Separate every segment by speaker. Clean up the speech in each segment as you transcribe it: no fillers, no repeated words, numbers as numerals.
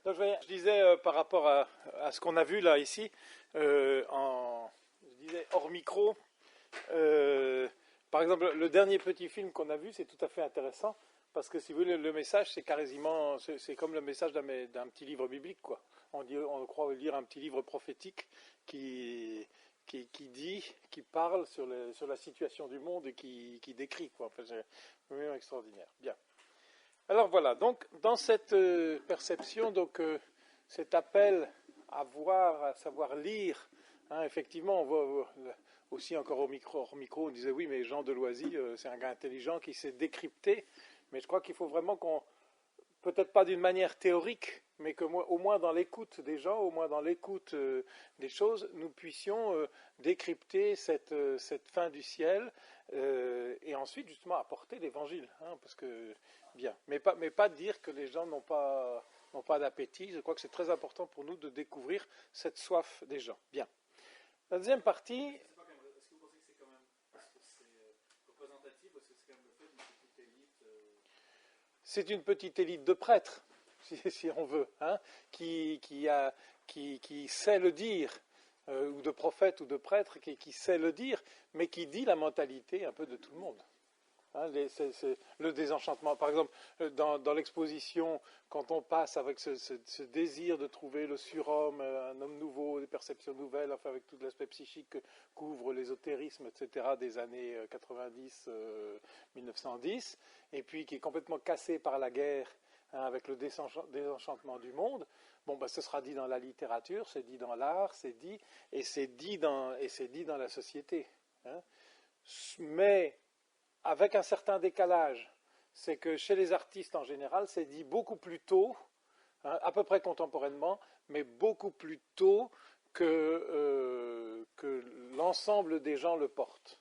Speaker 1: Donc, je disais par rapport à ce qu'on a vu là ici, je disais hors micro, par exemple, le dernier petit film qu'on a vu, c'est tout à fait intéressant, parce que si vous voulez, le message, c'est quasiment, c'est comme le message d'un petit livre biblique, quoi. On croit lire un petit livre prophétique qui parle sur la situation du monde et qui décrit, quoi. Enfin, c'est vraiment extraordinaire. Bien. Alors voilà, donc dans cette perception, donc cet appel à voir, à savoir lire, hein, effectivement, on voit aussi encore hors micro, on disait oui, mais Jean Deloisy, c'est un gars intelligent qui sait décrypter, mais je crois qu'il faut vraiment qu'on, peut-être pas d'une manière théorique, mais que au moins dans l'écoute des gens, au moins dans l'écoute des choses, nous puissions décrypter cette fin du ciel et ensuite justement apporter l'évangile, hein, parce que bien, mais pas dire que les gens n'ont pas d'appétit. Je crois que c'est très important pour nous de découvrir cette soif des gens. Bien. La deuxième partie.
Speaker 2: Est-ce que vous pensez que c'est quand même représentatif, parce que c'est quand même le fait d'une petite élite
Speaker 1: C'est une petite élite de prêtres, si on veut, hein, qui sait le dire, ou de prophètes ou de prêtres, qui sait le dire, mais qui dit la mentalité un peu de tout le monde. Hein, c'est le désenchantement. Par exemple, dans l'exposition, quand on passe avec ce désir de trouver le surhomme, un homme nouveau, des perceptions nouvelles, enfin avec tout l'aspect psychique que couvre l'ésotérisme, etc., des années 90, 1910, et puis qui est complètement cassé par la guerre, hein, avec le désenchantement du monde, bon, ben, ce sera dit dans la littérature, c'est dit dans l'art, c'est dit dans la société. Hein. Mais avec un certain décalage, c'est que chez les artistes en général, c'est dit beaucoup plus tôt, hein, à peu près contemporainement, mais beaucoup plus tôt que l'ensemble des gens le portent.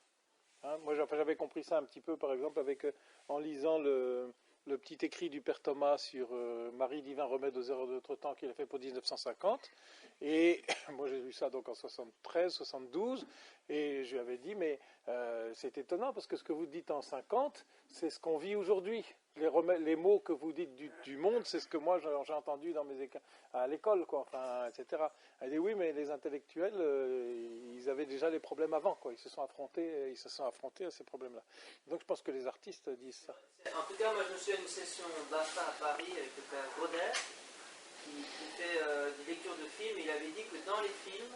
Speaker 1: Hein, moi, j'avais compris ça un petit peu, par exemple, en lisant le petit écrit du Père Thomas sur Marie divin remède aux erreurs de notre temps qu'il a fait pour 1950. Et moi, j'ai lu ça donc en 73, 72, et je lui avais dit, mais c'est étonnant parce que ce que vous dites en 50, c'est ce qu'on vit aujourd'hui. Les mots que vous dites du monde, c'est ce que moi j'ai entendu à l'école, quoi, enfin, etc. Elle dit oui, mais les intellectuels, ils avaient déjà les problèmes avant, quoi. Ils se sont affrontés à ces problèmes-là. Donc je pense que les artistes disent ça.
Speaker 3: En tout cas, moi je me suis à une session BAFTA à Paris avec le père Godet qui fait des lectures de films. Il avait dit que dans les films,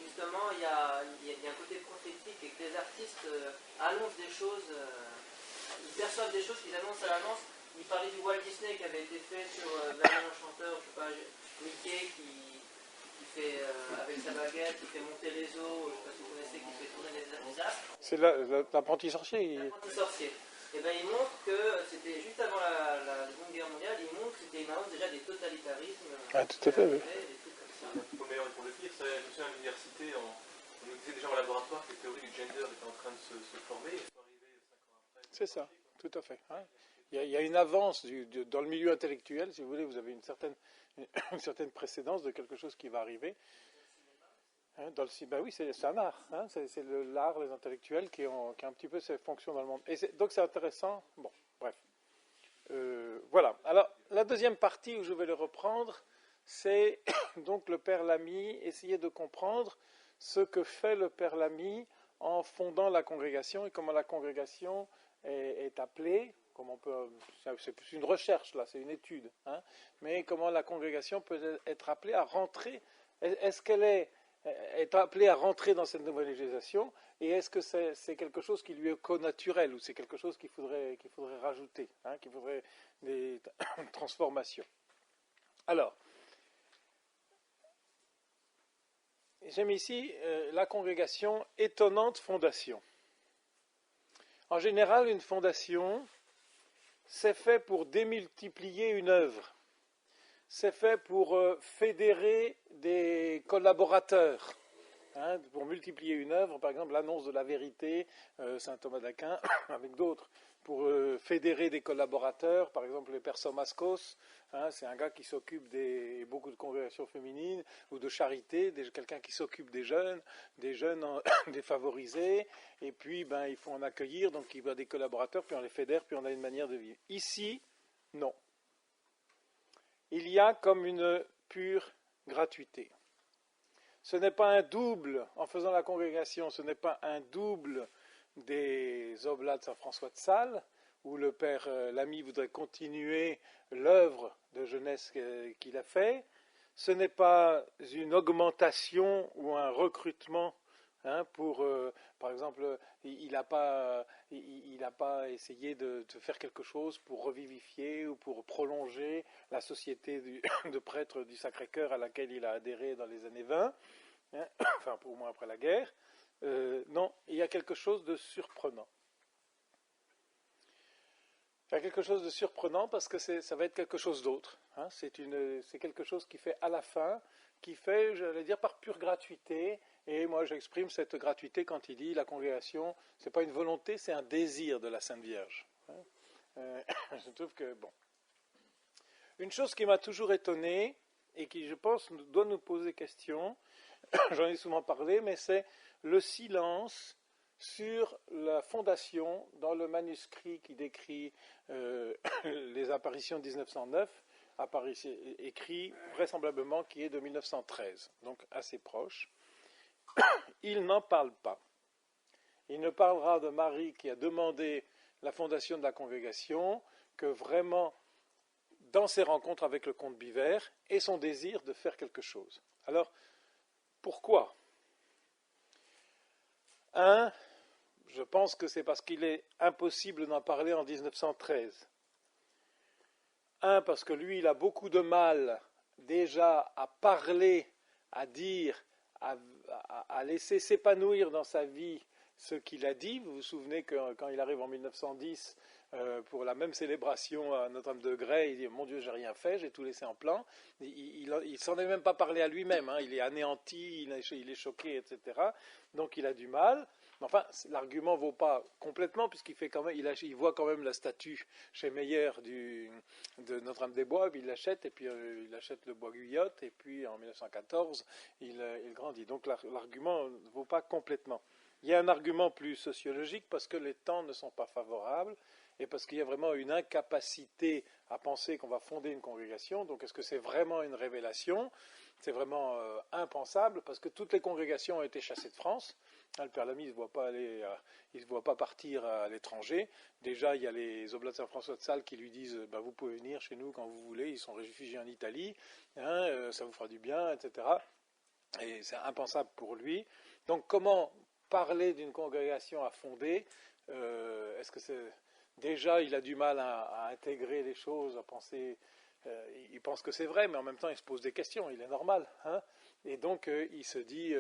Speaker 3: justement, il y a un côté prophétique et que les artistes annoncent des choses, ils perçoivent des choses qu'ils annoncent à l'avance. Il parlait du Walt Disney qui avait été fait sur Merlin l'Enchanteur, je sais pas, Mickey qui fait, avec sa baguette, qui fait monter les eaux, je ne sais pas si vous connaissez, qui fait tourner les astres.
Speaker 1: C'est l'apprenti sorcier.
Speaker 3: L'apprenti sorcier. Et ben, il montre que c'était juste avant la Seconde Guerre mondiale, il montre que c'était une annonce déjà des totalitarismes.
Speaker 1: Ah, tout à fait, oui.
Speaker 3: Des trucs comme ça.
Speaker 2: Pour le dire, je me souviens à l'université, on nous disait déjà au laboratoire que les théories du gender étaient en train de se former, et sont arrivées 5 ans après.
Speaker 1: C'est ça, tout à fait. Hein. Il y a une avance dans le milieu intellectuel, si vous voulez, vous avez une certaine précédence de quelque chose qui va arriver. Hein, ben oui, c'est un art. Hein, c'est l'art, les intellectuels qui ont un petit peu ces fonctions dans le monde. Et donc c'est intéressant. Bon, bref. Voilà. Alors, la deuxième partie où je vais le reprendre, c'est donc le Père Lamy, essayer de comprendre ce que fait le Père Lamy en fondant la congrégation et comment la congrégation est appelée. C'est plus une recherche, là, c'est une étude. Hein, mais comment la congrégation peut être appelée à rentrer. Est-ce qu'elle est appelé à rentrer dans cette nouvelle législation, et est-ce que c'est quelque chose qui lui est connaturel, ou c'est quelque chose qu'il faudrait rajouter, hein, qu'il faudrait des transformations. Alors, j'ai mis ici la congrégation étonnante fondation. En général, une fondation, c'est fait pour démultiplier une œuvre. C'est fait pour fédérer des collaborateurs, hein, pour multiplier une œuvre, par exemple l'annonce de la vérité, saint Thomas d'Aquin, avec d'autres, pour fédérer des collaborateurs, par exemple le père Somaskos, hein, c'est un gars qui s'occupe beaucoup de congrégations féminines, ou de charité, quelqu'un qui s'occupe des jeunes défavorisés, et puis il faut en accueillir, donc il y a des collaborateurs, puis on les fédère, puis on a une manière de vivre. Ici, non. il y a comme une pure gratuité. Ce n'est pas un double, en faisant la congrégation, ce n'est pas un double des Oblats de Saint-François de Sales, où le père Lamy voudrait continuer l'œuvre de jeunesse qu'il a fait. Ce n'est pas une augmentation ou un recrutement pour, par exemple, il n'a pas essayé de faire quelque chose pour revivifier ou pour prolonger la société de prêtres du Sacré-Cœur à laquelle il a adhéré dans les années 20, enfin au moins après la guerre. Non, il y a quelque chose de surprenant. Il y a quelque chose de surprenant parce que ça va être quelque chose d'autre. C'est quelque chose qui fait à la fin, qui fait, j'allais dire, par pure gratuité. Et moi, j'exprime cette gratuité quand il dit la congrégation, ce n'est pas une volonté, c'est un désir de la Sainte Vierge. Je trouve que, bon. Une chose qui m'a toujours étonné et qui, je pense, doit nous poser question, j'en ai souvent parlé, mais c'est le silence sur la fondation dans le manuscrit qui décrit les apparitions de 1909, écrit vraisemblablement qui est de 1913, donc assez proche. Il n'en parle pas. Il ne parlera de Marie qui a demandé la fondation de la congrégation que vraiment dans ses rencontres avec le comte Biver et son désir de faire quelque chose. Alors, pourquoi ? Je pense que c'est parce qu'il est impossible d'en parler en 1913. Parce que lui, il a beaucoup de mal déjà à parler, à dire, à laisser s'épanouir dans sa vie ce qu'il a dit. Vous vous souvenez que quand il arrive en 1910 pour la même célébration à Notre-Dame-de-Grès, il dit « Mon Dieu, j'ai rien fait, j'ai tout laissé en plan ». Il s'en est même pas parlé à lui-même, il est anéanti, il est choqué, etc. Donc il a du mal. Enfin, l'argument ne vaut pas complètement, puisqu'il fait quand même, il voit quand même la statue chez Meyer de Notre-Dame-des-Bois, puis il l'achète, et puis il achète le bois Guyotte, et puis en 1914, il grandit. Donc l'argument ne vaut pas complètement. Il y a un argument plus sociologique, parce que les temps ne sont pas favorables, et parce qu'il y a vraiment une incapacité à penser qu'on va fonder une congrégation. Donc est-ce que c'est vraiment une révélation ? C'est vraiment impensable, parce que toutes les congrégations ont été chassées de France. Le père Lamy ne se voit pas partir à l'étranger. Déjà, il y a les Oblats de Saint-François de Sales qui lui disent vous pouvez venir chez nous quand vous voulez, ils sont réfugiés en Italie, ça vous fera du bien, etc. Et c'est impensable pour lui. Donc comment parler d'une congrégation à fonder ? Est-ce que c'est... Déjà, il a du mal à intégrer les choses, à penser... il pense que c'est vrai, mais en même temps, il se pose des questions, il est normal. Et donc, il se dit,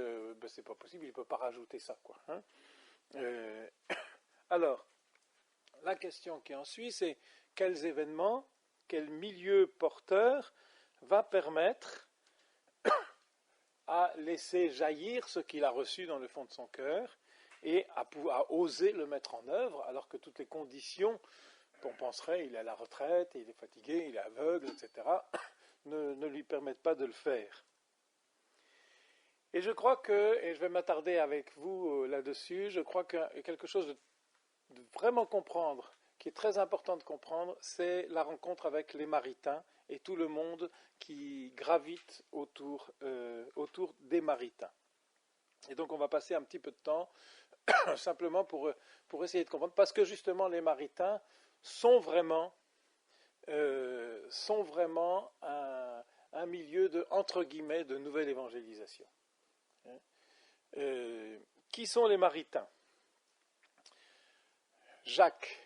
Speaker 1: c'est pas possible, il ne peut pas rajouter ça. Alors, la question qui ensuit, c'est quels événements, quel milieu porteur va permettre à laisser jaillir ce qu'il a reçu dans le fond de son cœur et à oser le mettre en œuvre, alors que toutes les conditions, on penserait, il est à la retraite, il est fatigué, il est aveugle, etc., ne lui permettent pas de le faire. Et je crois que, et je vais m'attarder avec vous là-dessus, je crois que quelque chose de vraiment comprendre, qui est très important de comprendre, c'est la rencontre avec les Maritains et tout le monde qui gravite autour des Maritains. Et donc on va passer un petit peu de temps simplement pour essayer de comprendre, parce que justement les Maritains sont vraiment un milieu de, entre guillemets, de nouvelle évangélisation. Qui sont les Maritains ? Jacques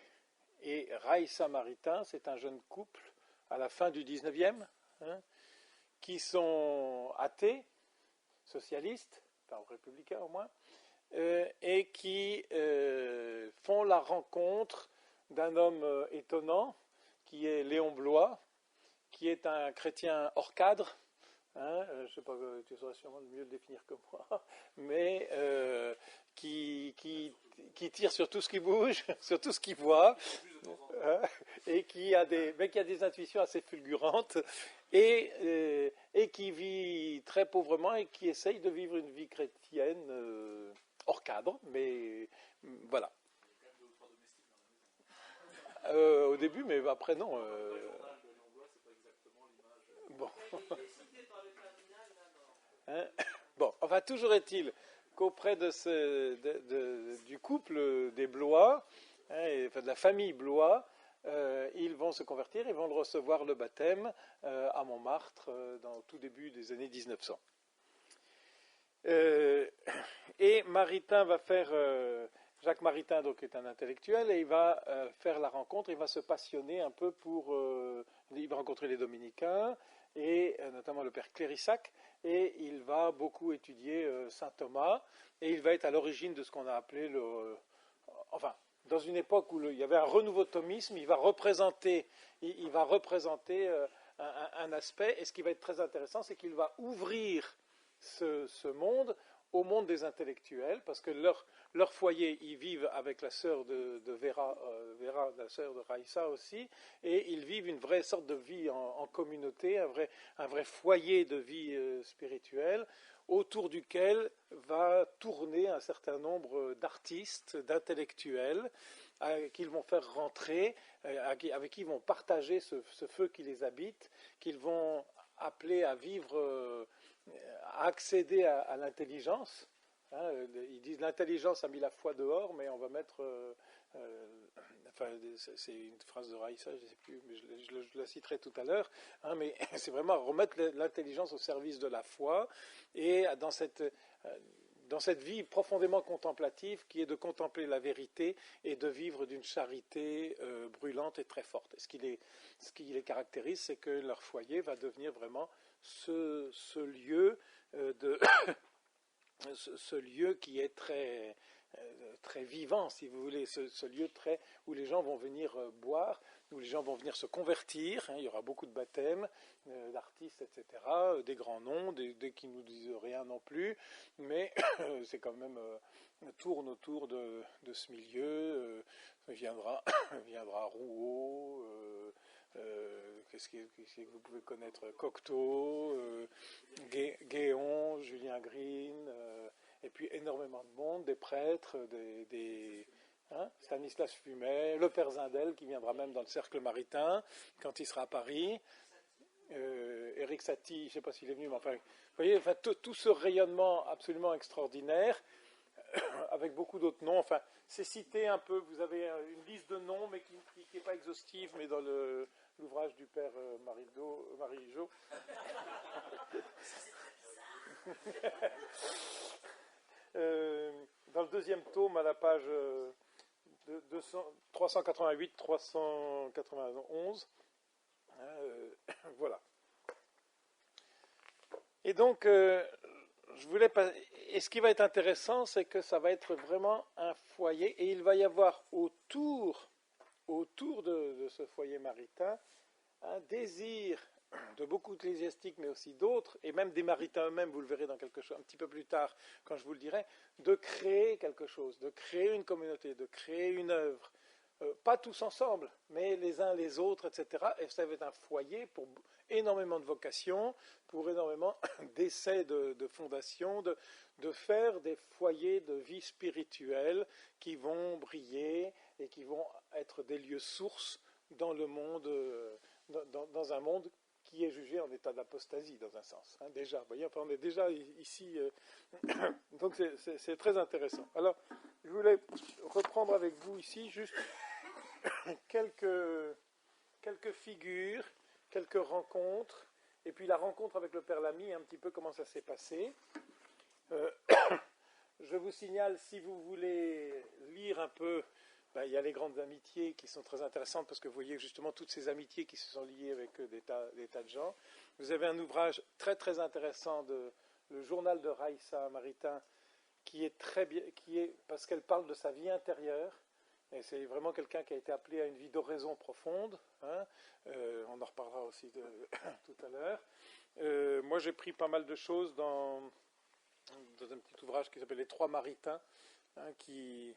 Speaker 1: et Raïssa Maritain, c'est un jeune couple à la fin du 19e, qui sont athées, socialistes, enfin républicains au moins, et qui font la rencontre d'un homme étonnant, qui est Léon Bloy, qui est un chrétien hors cadre. Je ne sais pas, tu saurais sûrement mieux le définir que moi, mais qui tire sur tout ce qui bouge, sur tout ce qu'il voit, et qui a des intuitions assez fulgurantes, et qui vit très pauvrement et qui essaye de vivre une vie chrétienne hors cadre, mais voilà. Au début, mais après non. Bon.
Speaker 3: Il est cité par le cardinal d'abord.
Speaker 1: Hein? Bon, enfin, toujours est-il qu'auprès du couple des Blois, enfin, de la famille Blois, ils vont se convertir, ils vont le recevoir le baptême à Montmartre dans tout début des années 1900. Et Maritain va faire... Jacques Maritain donc, est un intellectuel et il va faire la rencontre, il va se passionner un peu pour... il va rencontrer les dominicains, et notamment le père Clérissac, et il va beaucoup étudier saint Thomas, et il va être à l'origine de ce qu'on a appelé enfin, dans une époque où il y avait un renouveau thomisme, il va représenter un aspect, et ce qui va être très intéressant, c'est qu'il va ouvrir ce monde au monde des intellectuels, parce que leur foyer, ils vivent avec la sœur de Vera, la sœur de Raïssa aussi, et ils vivent une vraie sorte de vie en communauté, un vrai foyer de vie spirituelle, autour duquel va tourner un certain nombre d'artistes, d'intellectuels, qu'ils vont faire rentrer, avec qui ils vont partager ce feu qui les habite, qu'ils vont appeler à vivre... à accéder à l'intelligence. Ils disent l'intelligence a mis la foi dehors, mais on va mettre... enfin, c'est une phrase de Raïssa, je ne sais plus, mais je la citerai tout à l'heure, mais c'est vraiment remettre l'intelligence au service de la foi, et dans cette vie profondément contemplative qui est de contempler la vérité et de vivre d'une charité brûlante et très forte. Et ce qui les caractérise, c'est que leur foyer va devenir vraiment ce lieu ce lieu qui est très, très vivant, si vous voulez, ce lieu où les gens vont venir boire, où les gens vont venir se convertir. Il y aura beaucoup de baptêmes d'artistes, etc., des grands noms, des qui ne nous disent rien non plus, mais c'est quand même tourne autour de ce milieu. Viendra Rouault. Qu'est-ce que vous pouvez connaître? Cocteau, Guéon, Julien Green, et puis énormément de monde, des prêtres, Stanislas Fumet, le père Zindel qui viendra même dans le cercle maritain quand il sera à Paris, Éric Satie, je ne sais pas s'il est venu, mais enfin, vous voyez, enfin, tout ce rayonnement absolument extraordinaire, avec beaucoup d'autres noms. Enfin, c'est cité un peu, vous avez une liste de noms, mais qui n'est pas exhaustive, mais dans l'ouvrage du père Marie-Jo. Dans le deuxième tome, à la page 388-391, voilà. Et donc, et ce qui va être intéressant, c'est que ça va être vraiment un foyer, et il va y avoir autour de ce foyer maritain un désir de beaucoup d'ecclésiastiques, mais aussi d'autres, et même des maritains eux-mêmes, vous le verrez dans quelque chose un petit peu plus tard, quand je vous le dirai, de créer quelque chose, de créer une communauté, de créer une œuvre. Pas tous ensemble, mais les uns les autres, etc. Et ça va être un foyer pour énormément de vocations, pour énormément d'essais de fondation, de faire des foyers de vie spirituelle qui vont briller et qui vont être des lieux sources dans le monde, dans un monde qui est jugé en état d'apostasie, dans un sens. Déjà, vous voyez, enfin, on est déjà ici. Donc c'est très intéressant. Alors, je voulais reprendre avec vous ici juste quelques figures, quelques rencontres, et puis la rencontre avec le Père Lamy, un petit peu comment ça s'est passé. Je vous signale, si vous voulez lire un peu, il y a les grandes amitiés qui sont très intéressantes, parce que vous voyez justement toutes ces amitiés qui se sont liées avec des tas de gens. Vous avez un ouvrage très très intéressant, le journal de Raïssa Maritain, qui est très bien, parce qu'elle parle de sa vie intérieure. Et c'est vraiment quelqu'un qui a été appelé à une vie d'oraison profonde. On en reparlera aussi tout à l'heure. Moi, j'ai pris pas mal de choses dans un petit ouvrage qui s'appelle Les Trois Maritains, qui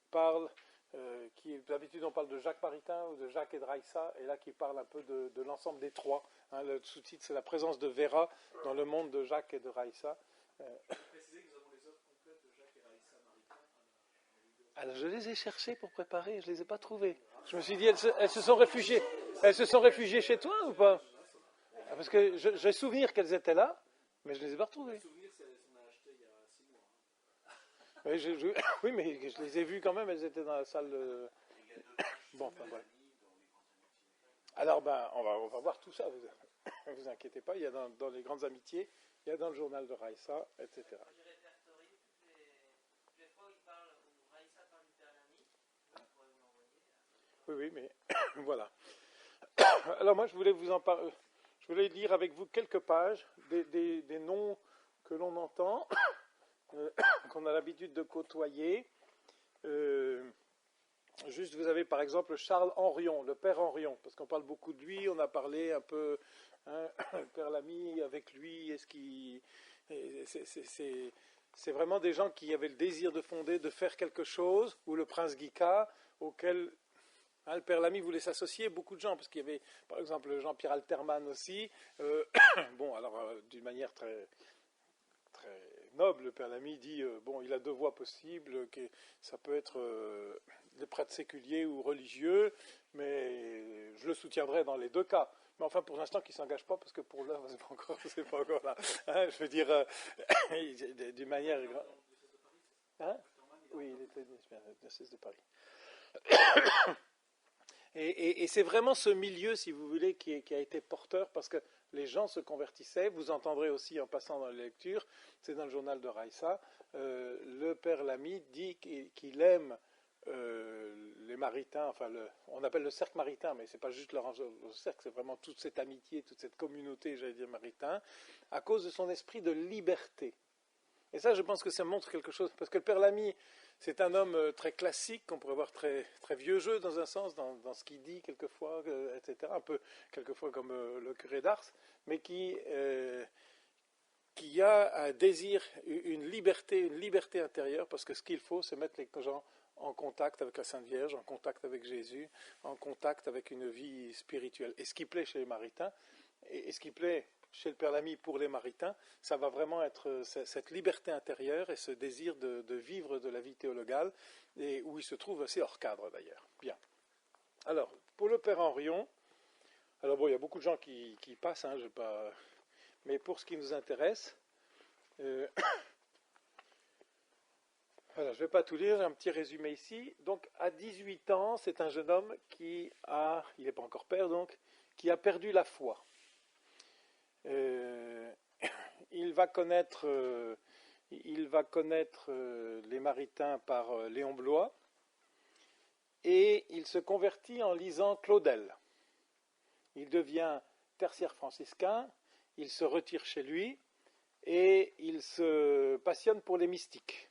Speaker 1: parle... d'habitude, on parle de Jacques Maritain ou de Jacques et de Raïssa, et là, qui parle un peu de l'ensemble des trois. Le sous-titre, c'est La présence de Vera dans le monde de Jacques et de Raïssa. Alors, je les ai cherchés pour préparer, je ne les ai pas trouvés. Je me suis dit, elles se sont réfugiées. Elles se sont réfugiées chez toi ou pas? Parce que j'ai souvenir qu'elles étaient là, mais je ne les ai pas retrouvées.
Speaker 4: Le souvenir, c'est qu'on a acheté il y a 6 mois.
Speaker 1: Oui, oui, mais je les ai vues quand même, elles étaient dans la salle. Bon, enfin voilà. Alors, on va voir tout ça, vous vous inquiétez pas, il y a dans les grandes amitiés, il y a dans le journal de Raïssa, etc.
Speaker 3: Moi, je répertorie toutes les fois où il parle, où Raïssa parle du Père Lamy, vous pourrez vous l'envoyer.
Speaker 1: Oui, oui, mais voilà. Alors moi, je voulais vous en parler, je voulais lire avec vous quelques pages des noms que l'on entend, qu'on a l'habitude de côtoyer. Juste, vous avez par exemple Charles Henrion, le père Henrion, parce qu'on parle beaucoup de lui, on a parlé un peu, hein, le père Lamy avec lui, c'est vraiment des gens qui avaient le désir de fonder, de faire quelque chose, ou le prince Guica, auquel le père Lamy voulait s'associer, beaucoup de gens, parce qu'il y avait par exemple Jean-Pierre Alterman aussi, bon alors d'une manière très noble, le père Lamy dit, bon, il a 2 voies possibles, que ça peut être des prêtres séculiers ou religieux, mais je le soutiendrai dans les 2 cas. Mais enfin, pour l'instant, qu'il ne s'engage pas, parce que pour l'heure, c'est pas encore là. Hein, je veux dire, d'une manière... Hein, oui, il était diocèse de Paris. Et c'est vraiment ce milieu, si vous voulez, qui a été porteur, parce que les gens se convertissaient. Vous entendrez aussi en passant dans les lectures, c'est dans le journal de Raïssa, le père Lamy dit qu'il aime les maritains, enfin on appelle le cercle maritain, mais c'est pas juste leur cercle, c'est vraiment toute cette amitié, toute cette communauté, j'allais dire maritain, à cause de son esprit de liberté. Et ça, je pense que ça montre quelque chose, parce que le père Lamy, c'est un homme très classique, qu'on pourrait voir très, très vieux jeu dans un sens, dans ce qu'il dit quelquefois, etc. Un peu quelquefois comme le curé d'Ars, mais qui a un désir, une liberté intérieure, parce que ce qu'il faut, c'est mettre les gens en contact avec la Sainte Vierge, en contact avec Jésus, en contact avec une vie spirituelle. Et ce qui plaît chez les maritains, et ce qui plaît chez le père Lamy pour les maritains, ça va vraiment être cette liberté intérieure et ce désir de vivre de la vie théologale, et où il se trouve assez hors cadre d'ailleurs. Bien. Alors, pour le père Henrion, alors bon, il y a beaucoup de gens qui passent, hein, mais pour ce qui nous intéresse, voilà, je ne vais pas tout lire, j'ai un petit résumé ici. Donc, à 18 ans, c'est un jeune homme il n'est pas encore père donc, qui a perdu la foi. Il va connaître les maritains par Léon Bloy, et il se convertit en lisant Claudel. Il devient tertiaire franciscain, il se retire chez lui et il se passionne pour les mystiques.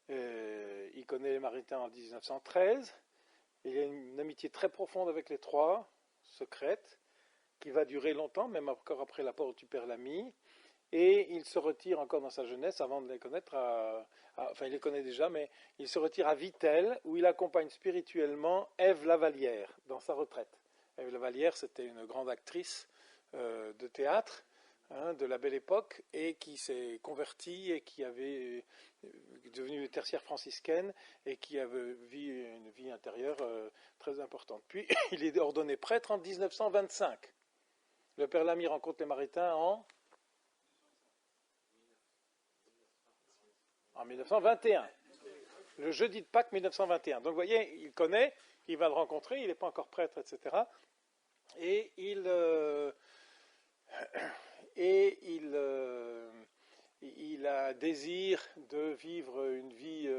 Speaker 1: Il connaît les maritains en 1913, il a une amitié très profonde avec les 3, secrète, qui va durer longtemps, même encore après l'apport du père Lamy, et il se retire encore dans sa jeunesse, avant de les connaître, enfin il les connaît déjà, mais il se retire à Vittel, où il accompagne spirituellement Ève Lavallière, dans sa retraite. Ève Lavallière, c'était une grande actrice de théâtre, de la Belle Époque, et qui s'est convertie, et qui avait devenue tertiaire franciscaine, et qui avait une vie intérieure très importante. Puis, il est ordonné prêtre en 1925. Le père Lamy rencontre les maritains en 1921. Le jeudi de Pâques 1921. Donc vous voyez, il connaît, il va le rencontrer, il n'est pas encore prêtre, etc. Et il a un désir de vivre une vie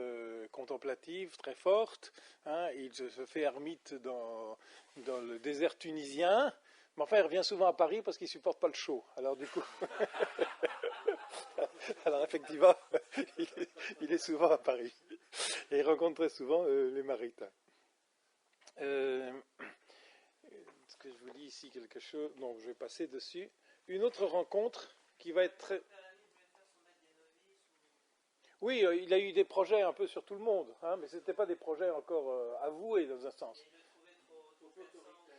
Speaker 1: contemplative très forte. Il se fait ermite dans le désert tunisien. Mais enfin, il revient souvent à Paris parce qu'il ne supporte pas le chaud. Alors du coup, alors effectivement, il est souvent à Paris. Et il rencontre très souvent les maritains. Est-ce que je vous lis ici quelque chose? Non, je vais passer dessus. Une autre rencontre qui va être très... Oui, il a eu des projets un peu sur tout le monde, mais ce n'étaient pas des projets encore avoués dans un sens.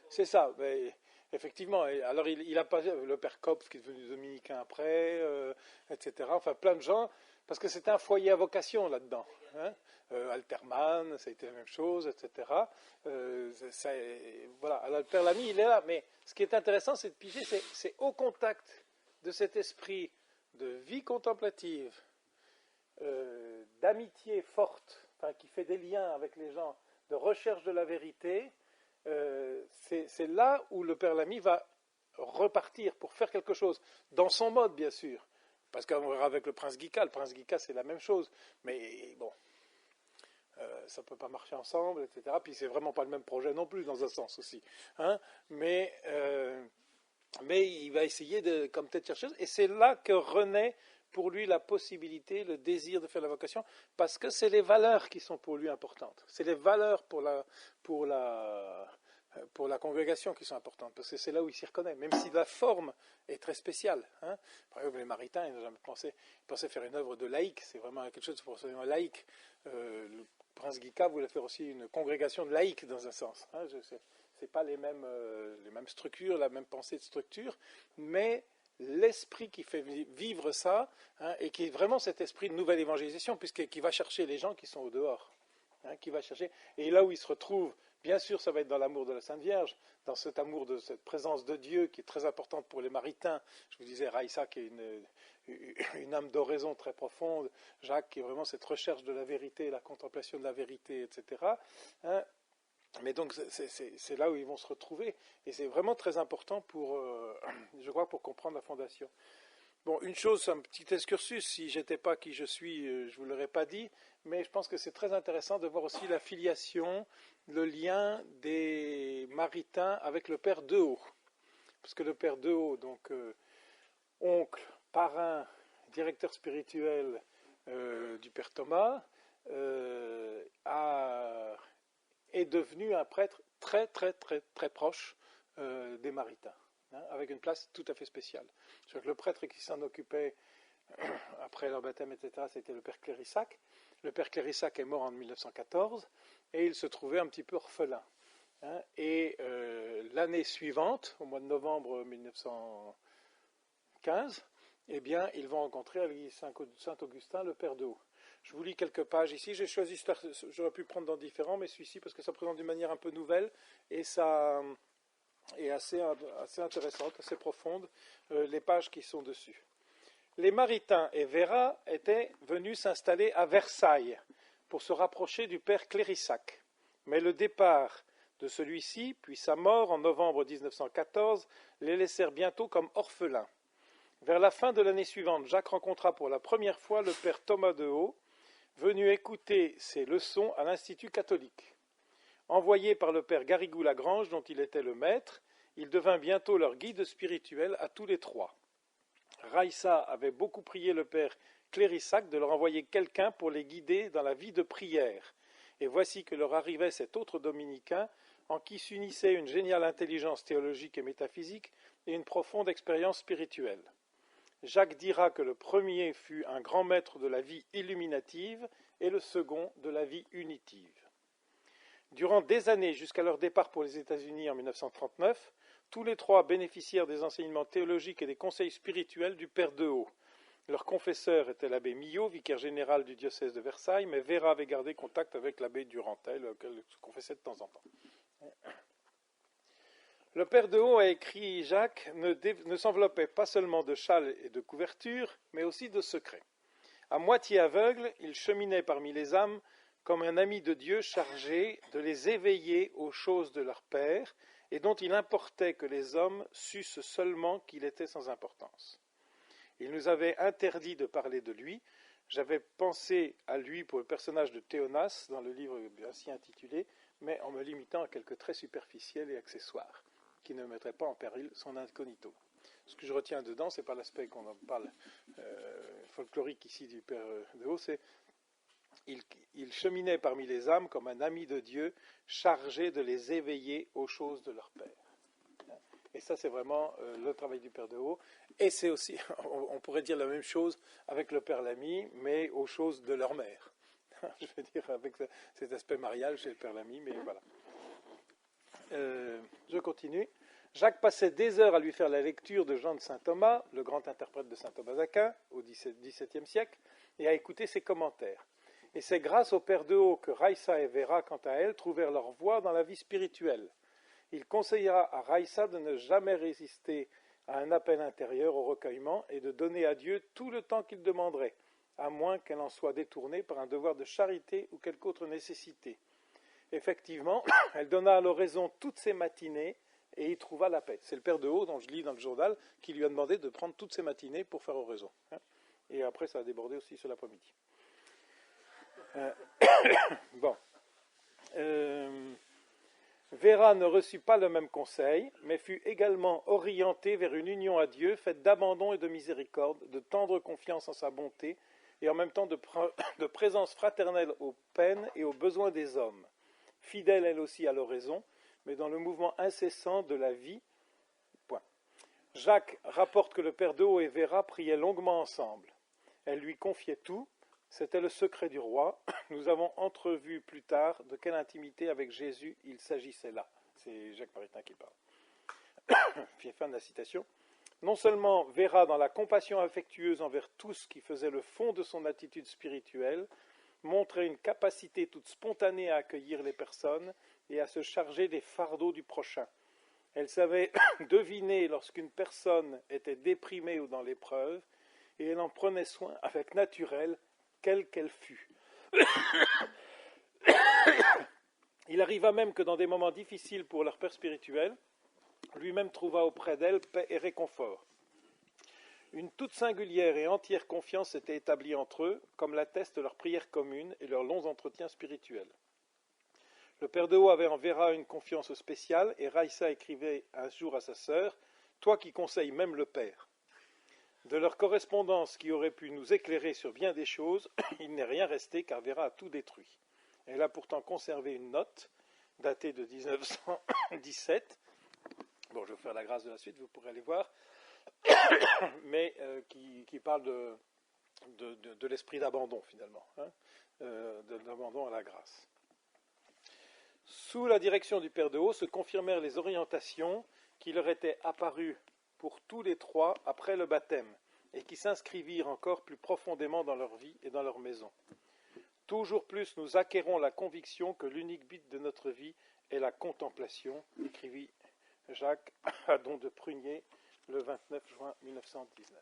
Speaker 1: C'est ça. Mais effectivement. Et alors, il a pas le père Copf qui est devenu dominicain après, etc. Enfin, plein de gens, parce que c'était un foyer à vocation là-dedans. Hein. Alterman, ça a été la même chose, etc. Voilà. Alors, le père Lamy, il est là. Mais ce qui est intéressant, c'est de piger, c'est au contact de cet esprit de vie contemplative, d'amitié forte, enfin, qui fait des liens avec les gens, de recherche de la vérité, c'est là où le père Lamy va repartir pour faire quelque chose, dans son mode bien sûr, parce qu'on verra avec le prince Guica c'est la même chose, mais bon, ça ne peut pas marcher ensemble, etc. Puis c'est vraiment pas le même projet non plus, dans un sens aussi. Hein, mais il va essayer comme tête chercheuse, et c'est là que renaît pour lui la possibilité, le désir de faire la vocation, parce que c'est les valeurs qui sont pour lui importantes. C'est les valeurs pour la congrégation qui sont importantes, parce que c'est là où il s'y reconnaît, même si la forme est très spéciale. Hein. Par exemple, les Maritains, ils n'ont jamais pensé faire une œuvre de laïque, c'est vraiment quelque chose pour un laïque. Le prince Guica voulait faire aussi une congrégation de laïcs, dans un sens. Hein. C'est pas les mêmes structures, la même pensée de structure, mais l'esprit qui fait vivre ça, hein, et qui est vraiment cet esprit de nouvelle évangélisation, qui va chercher les gens qui sont au dehors, hein, qui va chercher, et là où il se retrouve, bien sûr, ça va être dans l'amour de la Sainte Vierge, dans cet amour de cette présence de Dieu qui est très importante pour les Maritains. Je vous disais, Raïssa qui est une âme d'oraison très profonde, Jacques qui est vraiment cette recherche de la vérité, la contemplation de la vérité, etc. Hein. Mais donc c'est là où ils vont se retrouver, et c'est vraiment très important je crois, pour comprendre la fondation. Bon, une chose, un petit excursus, si j'étais pas qui je suis, je vous l'aurais pas dit, mais je pense que c'est très intéressant de voir aussi la filiation, le lien des Maritains avec le père Dehaut, parce que le père Dehaut, donc oncle, parrain, directeur spirituel du père Thomas, est devenu un prêtre très très très très proche des Maritains, hein, avec une place tout à fait spéciale. Le prêtre qui s'en occupait après leur baptême, etc., c'était le père Clérissac. Le père Clérissac est mort en 1914 et il se trouvait un petit peu orphelin. Hein, et l'année suivante, au mois de novembre 1915, eh bien, ils vont rencontrer à l'église Saint-Augustin le père Dehaut. Je vous lis quelques pages ici. J'ai choisi, j'aurais pu prendre dans différents, mais celui-ci parce que ça présente d'une manière un peu nouvelle et ça est assez intéressante, assez profonde, les pages qui sont dessus. Les Maritains et Vera étaient venus s'installer à Versailles pour se rapprocher du père Clérissac. Mais le départ de celui-ci, puis sa mort en novembre 1914, les laissèrent bientôt comme orphelins. Vers la fin de l'année suivante, Jacques rencontra pour la première fois le père Thomas Dehaut, venu écouter ses leçons à l'Institut catholique. Envoyé par le père Garrigou-Lagrange, dont il était le maître, il devint bientôt leur guide spirituel à tous les trois. Raïssa avait beaucoup prié le père Clérissac de leur envoyer quelqu'un pour les guider dans la vie de prière. Et voici que leur arrivait cet autre dominicain en qui s'unissait une géniale intelligence théologique et métaphysique et une profonde expérience spirituelle. Jacques dira que le premier fut un grand maître de la vie illuminative et le second de la vie unitive. Durant des années, jusqu'à leur départ pour les États-Unis en 1939, tous les trois bénéficièrent des enseignements théologiques et des conseils spirituels du père Dehaut. Leur confesseur était l'abbé Millot, vicaire général du diocèse de Versailles, mais Vera avait gardé contact avec l'abbé Durantel, auquel il se confessait de temps en temps. Le père Dehaut, a écrit Jacques, ne s'enveloppait pas seulement de châles et de couvertures, mais aussi de secrets. À moitié aveugle, il cheminait parmi les âmes comme un ami de Dieu chargé de les éveiller aux choses de leur Père, et dont il importait que les hommes sussent seulement qu'il était sans importance. Il nous avait interdit de parler de lui. J'avais pensé à lui pour le personnage de Théonas dans le livre ainsi intitulé, mais en me limitant à quelques traits superficiels et accessoires, qui ne mettraient pas en péril son incognito. Ce que je retiens dedans, ce n'est pas l'aspect qu'on en parle folklorique ici du père Dehaut, c'est il cheminait parmi les âmes comme un ami de Dieu, chargé de les éveiller aux choses de leur Père. Et ça, c'est vraiment le travail du père Dehaut. Et c'est aussi, on pourrait dire la même chose avec le père Lamy, mais aux choses de leur mère. Je veux dire, avec cet aspect marial chez le père Lamy, mais voilà. Je continue. Jacques passait des heures à lui faire la lecture de Jean de Saint Thomas, le grand interprète de saint Thomas d'Aquin, au XVIIe siècle, et à écouter ses commentaires. Et c'est grâce au Père de Haut que Raissa et Vera, quant à elles, trouvèrent leur voie dans la vie spirituelle. Il conseillera à Raissa de ne jamais résister à un appel intérieur au recueillement et de donner à Dieu tout le temps qu'il demanderait, à moins qu'elle en soit détournée par un devoir de charité ou quelque autre nécessité. Effectivement, elle donna à l'oraison toutes ses matinées et y trouva la paix. C'est le Père de Haut, dont je lis dans le journal, qui lui a demandé de prendre toutes ses matinées pour faire oraison. Et après, ça a débordé aussi sur l'après-midi. Bon. Vera ne reçut pas le même conseil, mais fut également orientée vers une union à Dieu faite d'abandon et de miséricorde, de tendre confiance en sa bonté, et en même temps de présence fraternelle aux peines et aux besoins des hommes. Fidèle elle aussi à l'oraison, mais dans le mouvement incessant de la vie. Point. Jacques rapporte que le Père de Haut et Vera priaient longuement ensemble. Elle lui confiait tout, c'était le secret du roi. Nous avons entrevu plus tard de quelle intimité avec Jésus il s'agissait là. C'est Jacques Maritain qui parle. Fin de la citation. Non seulement Vera, dans la compassion affectueuse envers tous qui faisait le fond de son attitude spirituelle, montrait une capacité toute spontanée à accueillir les personnes et à se charger des fardeaux du prochain. Elle savait deviner lorsqu'une personne était déprimée ou dans l'épreuve, et elle en prenait soin avec naturel, quelle qu'elle fût. Il arriva même que dans des moments difficiles pour leur père spirituel, lui-même trouva auprès d'elle paix et réconfort. Une toute singulière et entière confiance s'était établie entre eux, comme l'attestent leurs prières communes et leurs longs entretiens spirituels. Le Père de Haut avait en Vera une confiance spéciale, et Raissa écrivait un jour à sa sœur « Toi qui conseilles même le Père ». De leur correspondance qui aurait pu nous éclairer sur bien des choses, il n'est rien resté car Vera a tout détruit. Elle a pourtant conservé une note, datée de 1917, bon je vais vous faire la grâce de la suite, vous pourrez aller voir, mais qui parle de l'esprit d'abandon finalement, de l'abandon à la grâce. Sous la direction du Père de Haut se confirmèrent les orientations qui leur étaient apparues pour tous les trois après le baptême, et qui s'inscrivirent encore plus profondément dans leur vie et dans leur maison. Toujours plus nous acquérons la conviction que l'unique but de notre vie est la contemplation, écrivit Jacques à Don de Prunier le 29 juin 1919.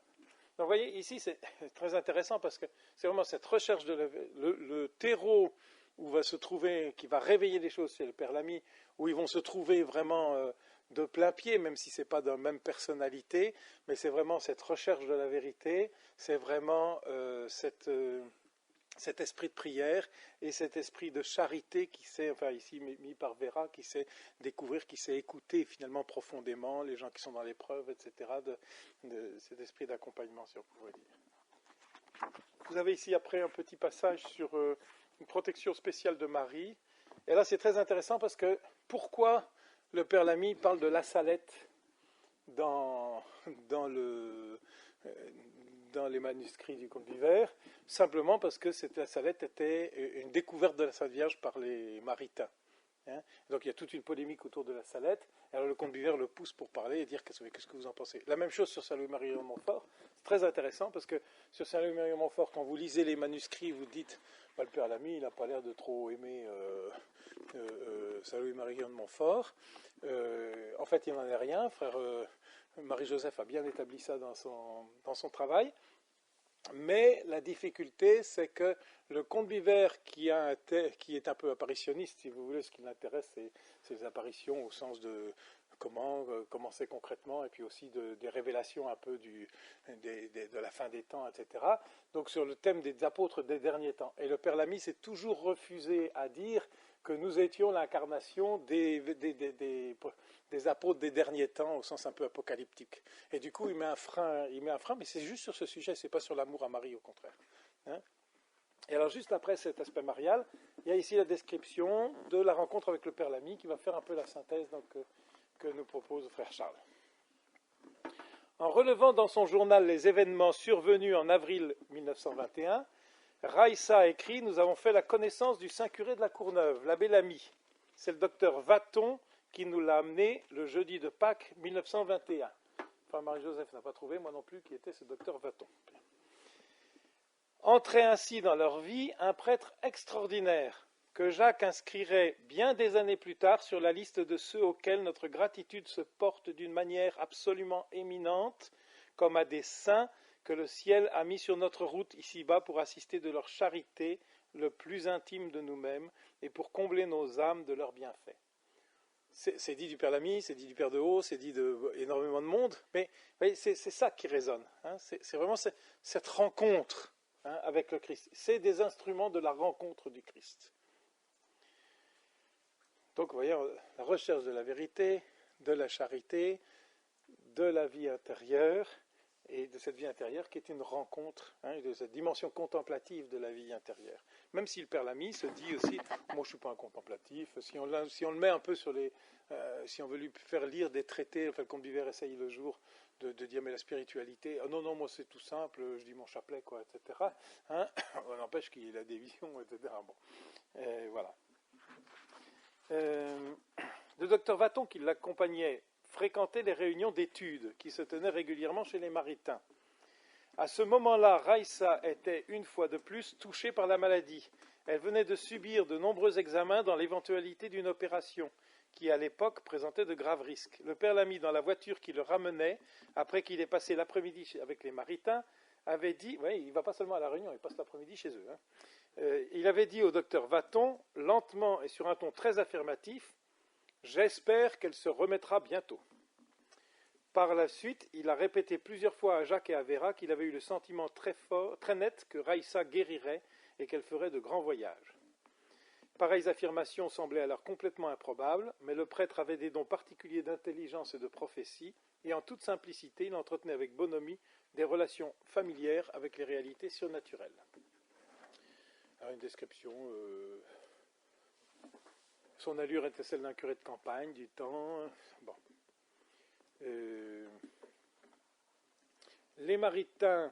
Speaker 1: Donc vous voyez, ici c'est très intéressant parce que c'est vraiment cette recherche le terreau où va se trouver, qui va réveiller les choses chez le Père Lamy, où ils vont se trouver vraiment de plein pied, même si ce n'est pas de la même personnalité, mais c'est vraiment cette recherche de la vérité, c'est vraiment cet esprit de prière et cet esprit de charité qui sait, enfin ici mis par Vera, qui sait découvrir, qui sait écouter finalement profondément les gens qui sont dans l'épreuve, etc., de cet esprit d'accompagnement, si on pourrait dire. Vous avez ici après un petit passage sur une protection spéciale de Marie, et là c'est très intéressant parce que pourquoi le Père Lamy parle de la salette dans les manuscrits du Comte Vivert, simplement parce que la salette était une découverte de la Sainte Vierge par les Maritains. Donc il y a toute une polémique autour de la salette. Alors le Comte Vivert le pousse pour parler et dire qu'est-ce que vous en pensez. La même chose sur Saint Louis-Marie de Montfort. C'est très intéressant parce que sur Saint Louis-Marie de Montfort, quand vous lisez les manuscrits, vous dites le Père Lamy, il n'a pas l'air de trop aimer Saint Louis-Marie de Montfort. En fait, il n'en est rien. Frère Marie-Joseph a bien établi ça dans son travail. Mais la difficulté, c'est que le Comte Vivert, qui est un peu apparitionniste, si vous voulez, ce qui l'intéresse, c'est les apparitions au sens de comment c'est concrètement, et puis aussi des révélations un peu de la fin des temps, etc. Donc sur le thème des apôtres des derniers temps. Et le Père Lamy s'est toujours refusé à dire que nous étions l'incarnation des apôtres des derniers temps, au sens un peu apocalyptique. Et du coup, il met un frein, mais c'est juste sur ce sujet, c'est pas sur l'amour à Marie, au contraire. Et alors, juste après cet aspect marial, il y a ici la description de la rencontre avec le Père Lamy, qui va faire un peu la synthèse que nous propose le frère Charles. En relevant dans son journal les événements survenus en avril 1921, Raissa écrit « Nous avons fait la connaissance du Saint-Curé de la Courneuve, l'abbé Lamy. C'est le docteur Vaton qui nous l'a amené le jeudi de Pâques 1921. Enfin, Marie-Joseph n'a pas trouvé, moi non plus, qui était ce docteur Vaton. Entrait ainsi dans leur vie un prêtre extraordinaire, que Jacques inscrirait bien des années plus tard sur la liste de ceux auxquels notre gratitude se porte d'une manière absolument éminente, comme à des saints que le ciel a mis sur notre route ici-bas pour assister de leur charité le plus intime de nous-mêmes et pour combler nos âmes de leurs bienfaits. C'est dit du Père Lamy, c'est dit du Père de Haut, c'est dit d'énormément de monde, mais c'est ça qui résonne. Hein, c'est vraiment cette rencontre avec le Christ. C'est des instruments de la rencontre du Christ. Donc, vous voyez, la recherche de la vérité, de la charité, de la vie intérieure, et de cette vie intérieure qui est une rencontre, de cette dimension contemplative de la vie intérieure. Même si le Père Lamy se dit aussi, moi je ne suis pas un contemplatif, si on le met un peu sur les... si on veut lui faire lire des traités, enfin, le comte Biver essaye le jour de dire, mais la spiritualité, oh non, moi c'est tout simple, je dis mon chapelet, quoi, etc. On n'empêche qu'il a des visions, etc. Bon, voilà. Le docteur Vaton, qui l'accompagnait, fréquentait les réunions d'études qui se tenaient régulièrement chez les Maritains. À ce moment-là, Raïssa était une fois de plus touchée par la maladie. Elle venait de subir de nombreux examens dans l'éventualité d'une opération qui, à l'époque, présentait de graves risques. Le père Lamy, dans la voiture qui le ramenait, après qu'il ait passé l'après-midi avec les Maritains, avait dit, oui, il ne va pas seulement à la réunion, il passe l'après-midi chez eux. Il avait dit au docteur Vaton, lentement et sur un ton très affirmatif, « J'espère qu'elle se remettra bientôt ». Par la suite, il a répété plusieurs fois à Jacques et à Vera qu'il avait eu le sentiment très fort, très net que Raïssa guérirait et qu'elle ferait de grands voyages. Pareilles affirmations semblaient alors complètement improbables, mais le prêtre avait des dons particuliers d'intelligence et de prophétie, et en toute simplicité, il entretenait avec bonhomie des relations familières avec les réalités surnaturelles. Alors une description... Son allure était celle d'un curé de campagne du temps. Bon. Les Maritains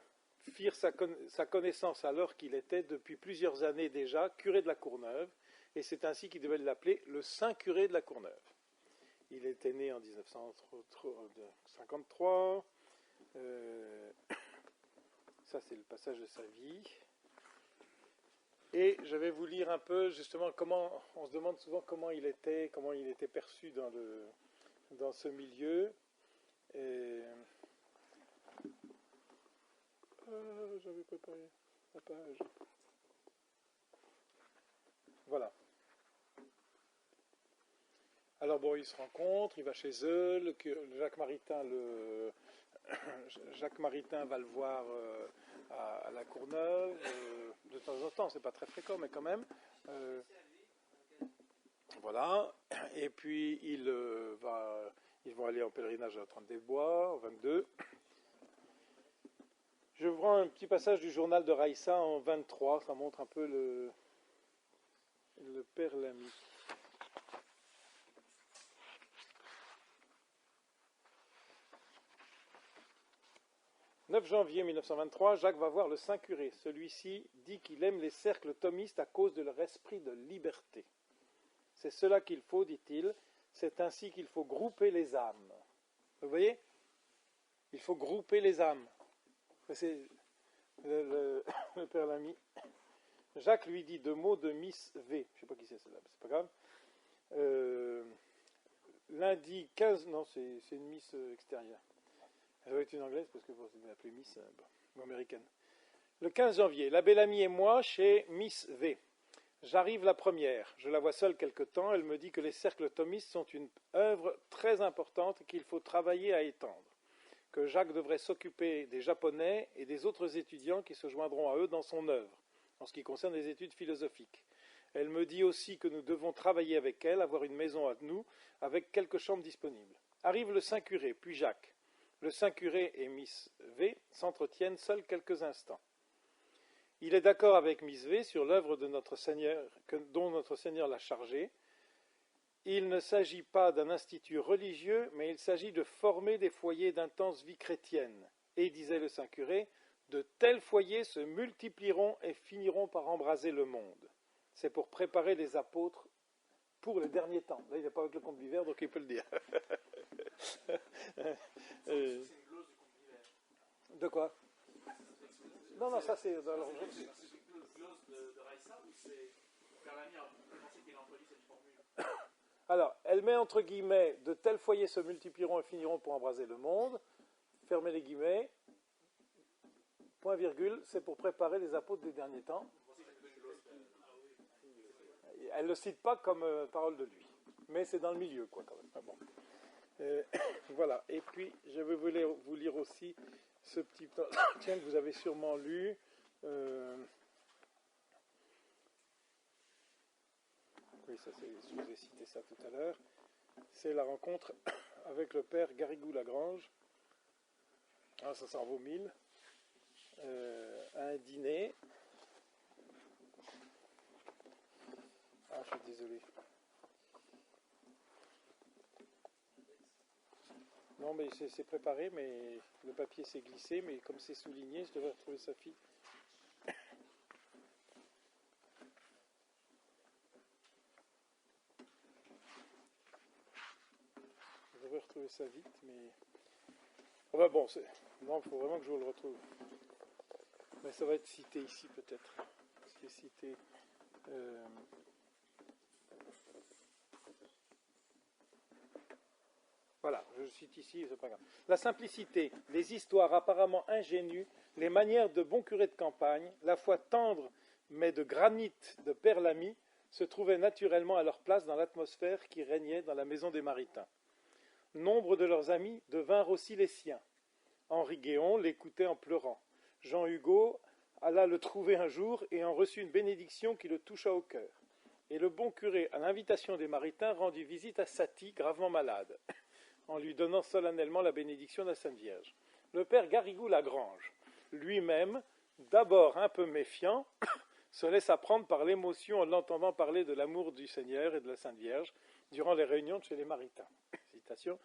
Speaker 1: firent sa connaissance alors qu'il était, depuis plusieurs années déjà, curé de la Courneuve, et c'est ainsi qu'ils devaient l'appeler le Saint Curé de la Courneuve. Il était né en 1953. Ça, c'est le passage de sa vie. Et je vais vous lire un peu, justement, on se demande souvent comment il était perçu dans ce milieu. J'avais préparé la page. Voilà. Alors bon, ils se rencontrent, il va chez eux, Jacques Maritain va le voir à la Courneuve, de temps en temps, c'est pas très fréquent, mais quand même. Voilà. Et puis ils vont aller en pèlerinage à la 30 des Bois, en 22. Je vous prends un petit passage du journal de Raïssa en 23, ça montre un peu le père Lamy. 9 janvier 1923, Jacques va voir le Saint Curé. Celui-ci dit qu'il aime les cercles thomistes à cause de leur esprit de liberté. C'est cela qu'il faut, dit-il, c'est ainsi qu'il faut grouper les âmes. Vous voyez ? Il faut grouper les âmes. C'est le père Lamy. Jacques lui dit 2 mots de Miss V. Je ne sais pas qui c'est celle-là, c'est pas grave. Lundi 15, non, c'est une Miss extérieure. Elle doit être une anglaise parce que vous l'appelez Miss ou américaine. Le 15 janvier, l'abbé Lamy et moi chez Miss V. J'arrive la première. Je la vois seule quelque temps. Elle me dit que les cercles thomistes sont une œuvre très importante et qu'il faut travailler à étendre. Que Jacques devrait s'occuper des Japonais et des autres étudiants qui se joindront à eux dans son œuvre, en ce qui concerne les études philosophiques. Elle me dit aussi que nous devons travailler avec elle, avoir une maison à nous, avec quelques chambres disponibles. Arrive le Saint Curé, puis Jacques. Le Saint Curé et Miss V s'entretiennent seuls quelques instants. Il est d'accord avec Miss V sur l'œuvre de notre Seigneur, dont notre Seigneur l'a chargé. Il ne s'agit pas d'un institut religieux, mais il s'agit de former des foyers d'intense vie chrétienne. Et, disait le Saint Curé, de tels foyers se multiplieront et finiront par embraser le monde. C'est pour préparer les apôtres pour les derniers temps. Là, il n'est pas avec le compte d'hiver, donc il peut le dire.
Speaker 4: C'est une glose du compte d'hiver.
Speaker 1: De quoi? Non, ça c'est... Alors,
Speaker 4: C'est une glose de Raissa ou c'est faire la mire pour penser qu'il a employé cette formule?
Speaker 1: alors, elle met entre guillemets, de tels foyers se multiplieront et finiront pour embraser le monde. Fermez les guillemets. Point virgule, c'est pour préparer les apôtres des derniers temps. Elle ne le cite pas comme parole de lui, mais c'est dans le milieu, quoi, quand même. Ah, bon. Voilà. Et puis, je vais vous lire aussi ce petit tiens, que vous avez sûrement lu. Oui, ça, je vous ai cité ça tout à l'heure. C'est la rencontre avec le père Garrigou-Lagrange. Ah, ça en vaut 1000. À un dîner. Ah, je suis désolé. Non, mais c'est préparé, mais le papier s'est glissé, mais comme c'est souligné, je devrais retrouver sa fille. Je devrais retrouver ça vite, mais... Oh bah bon, non, il faut vraiment que je le retrouve. Mais ça va être cité ici, peut-être. C'est cité... Voilà, je cite ici, c'est pas grave. La simplicité, les histoires apparemment ingénues, les manières de bons curés de campagne, la foi tendre mais de granit de Père Lamy, se trouvaient naturellement à leur place dans l'atmosphère qui régnait dans la maison des Maritains. Nombre de leurs amis devinrent aussi les siens. Henri Guéon l'écoutait en pleurant. Jean Hugo alla le trouver un jour et en reçut une bénédiction qui le toucha au cœur. Et le bon curé, à l'invitation des Maritains, rendit visite à Satie, gravement malade, en lui donnant solennellement la bénédiction de la Sainte Vierge. Le père Garrigou-Lagrange, lui-même, d'abord un peu méfiant, se laissa prendre par l'émotion en l'entendant parler de l'amour du Seigneur et de la Sainte Vierge durant les réunions de chez les Maritains. Citation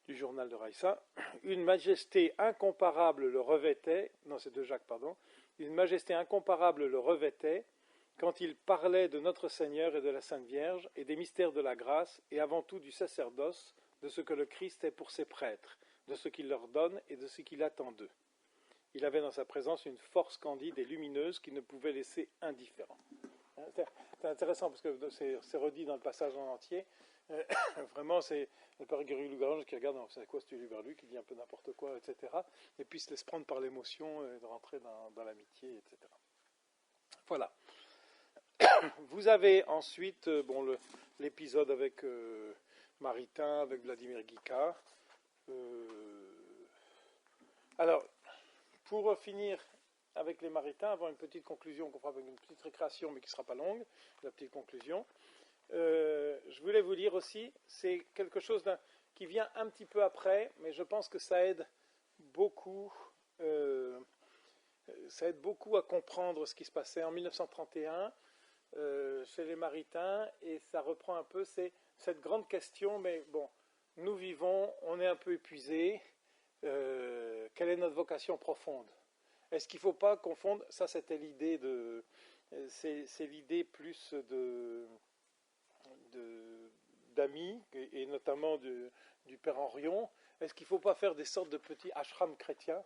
Speaker 1: du journal de Raissa. Une majesté incomparable le revêtait, non c'est de Jacques, pardon, une majesté incomparable le revêtait quand il parlait de notre Seigneur et de la Sainte Vierge et des mystères de la grâce et avant tout du sacerdoce, de ce que le Christ est pour ses prêtres, de ce qu'il leur donne et de ce qu'il attend d'eux. Il avait dans sa présence une force candide et lumineuse qui ne pouvait laisser indifférent. C'est intéressant parce que c'est redit dans le passage en entier. Vraiment, c'est le père Garrigou-Lagrange qui regarde, c'est quoi ce Luberlu, qui dit un peu n'importe quoi, etc. Et puis se laisse prendre par l'émotion et de rentrer dans l'amitié, etc. Voilà. Vous avez ensuite l'épisode avec Maritain, avec Vladimir Guica. Alors, pour finir avec les Maritains, avant une petite conclusion qu'on fera avec une petite récréation, mais qui ne sera pas longue, la petite conclusion, je voulais vous lire aussi, c'est quelque chose qui vient un petit peu après, mais je pense que ça aide beaucoup à comprendre ce qui se passait en 1931 chez les Maritains, et ça reprend un peu cette grande question, mais bon, nous vivons, on est un peu épuisés, quelle est notre vocation profonde? Est-ce qu'il ne faut pas confondre, ça c'était l'idée c'est l'idée plus d'amis, et notamment du père Henrion, est-ce qu'il ne faut pas faire des sortes de petits ashrams chrétiens,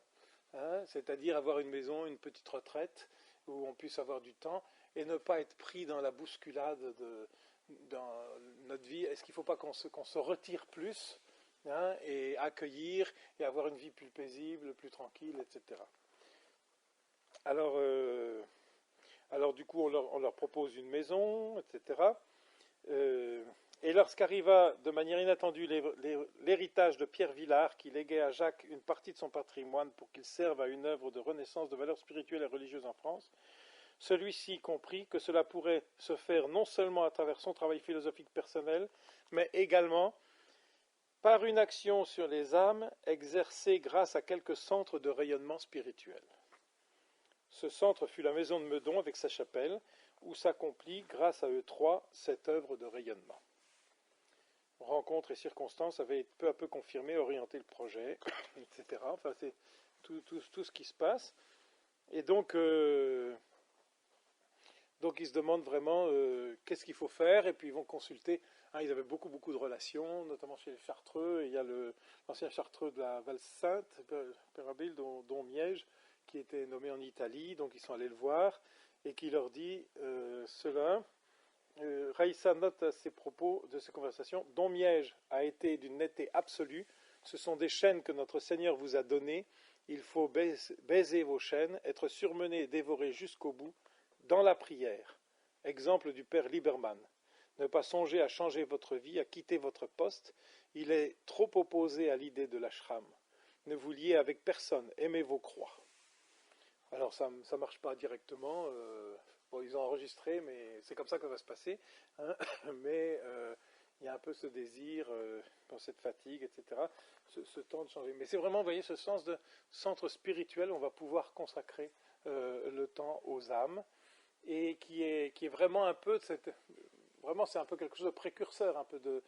Speaker 1: hein, c'est-à-dire avoir une maison, une petite retraite, où on puisse avoir du temps, et ne pas être pris dans la bousculade dans notre vie? Est-ce qu'il ne faut pas qu'on se retire plus, hein, et accueillir, et avoir une vie plus paisible, plus tranquille, etc. Alors du coup, on leur propose une maison, etc. Et lorsqu'arriva de manière inattendue l'héritage de Pierre Villard, qui léguait à Jacques une partie de son patrimoine pour qu'il serve à une œuvre de renaissance de valeurs spirituelles et religieuses en France, celui-ci comprit que cela pourrait se faire non seulement à travers son travail philosophique personnel, mais également par une action sur les âmes exercée grâce à quelques centres de rayonnement spirituel. Ce centre fut la maison de Meudon avec sa chapelle, où s'accomplit, grâce à eux trois, cette œuvre de rayonnement. Rencontres et circonstances avaient peu à peu confirmé, orienté le projet, etc. Enfin, c'est tout ce qui se passe. Et donc Donc ils se demandent vraiment qu'est-ce qu'il faut faire, et puis ils vont consulter. Ils avaient beaucoup de relations, notamment chez les Chartreux. Et il y a l'ancien Chartreux de la Val-Sainte, Père Abel, dont Miège, qui était nommé en Italie. Donc ils sont allés le voir, et qui leur dit cela. Raïssa note à ses propos de ces conversations: dont Miège a été d'une netteté absolue. Ce sont des chaînes que notre Seigneur vous a données. Il faut baiser vos chaînes, être surmené et dévoré jusqu'au bout, dans la prière. Exemple du Père Lieberman. Ne pas songer à changer votre vie, à quitter votre poste. Il est trop opposé à l'idée de l'ashram. Ne vous liez avec personne, aimez vos croix. Alors ça ne marche pas directement. Ils ont enregistré, mais c'est comme ça que ça va se passer. Mais il y a un peu ce désir, cette fatigue, etc. Ce temps de changer. Mais c'est vraiment, vous voyez, ce sens de centre spirituel où on va pouvoir consacrer le temps aux âmes, et qui est vraiment un peu de cette... Vraiment, c'est un peu quelque chose de précurseur un peu de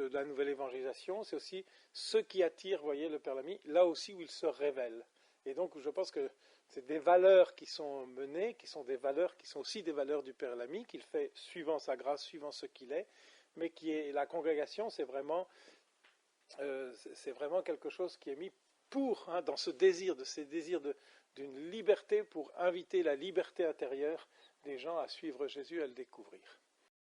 Speaker 1: la nouvelle évangélisation. C'est aussi ce qui attire, vous voyez, le Père Lamy, là aussi où il se révèle. Et donc, je pense que c'est des valeurs qui sont menées, qui sont des valeurs qui sont aussi des valeurs du Père Lamy, qu'il fait suivant sa grâce, suivant ce qu'il est, mais qui est la congrégation, c'est vraiment quelque chose qui est mis pour, dans ces désirs d'une liberté, pour inviter la liberté intérieure des gens à suivre Jésus, à le découvrir.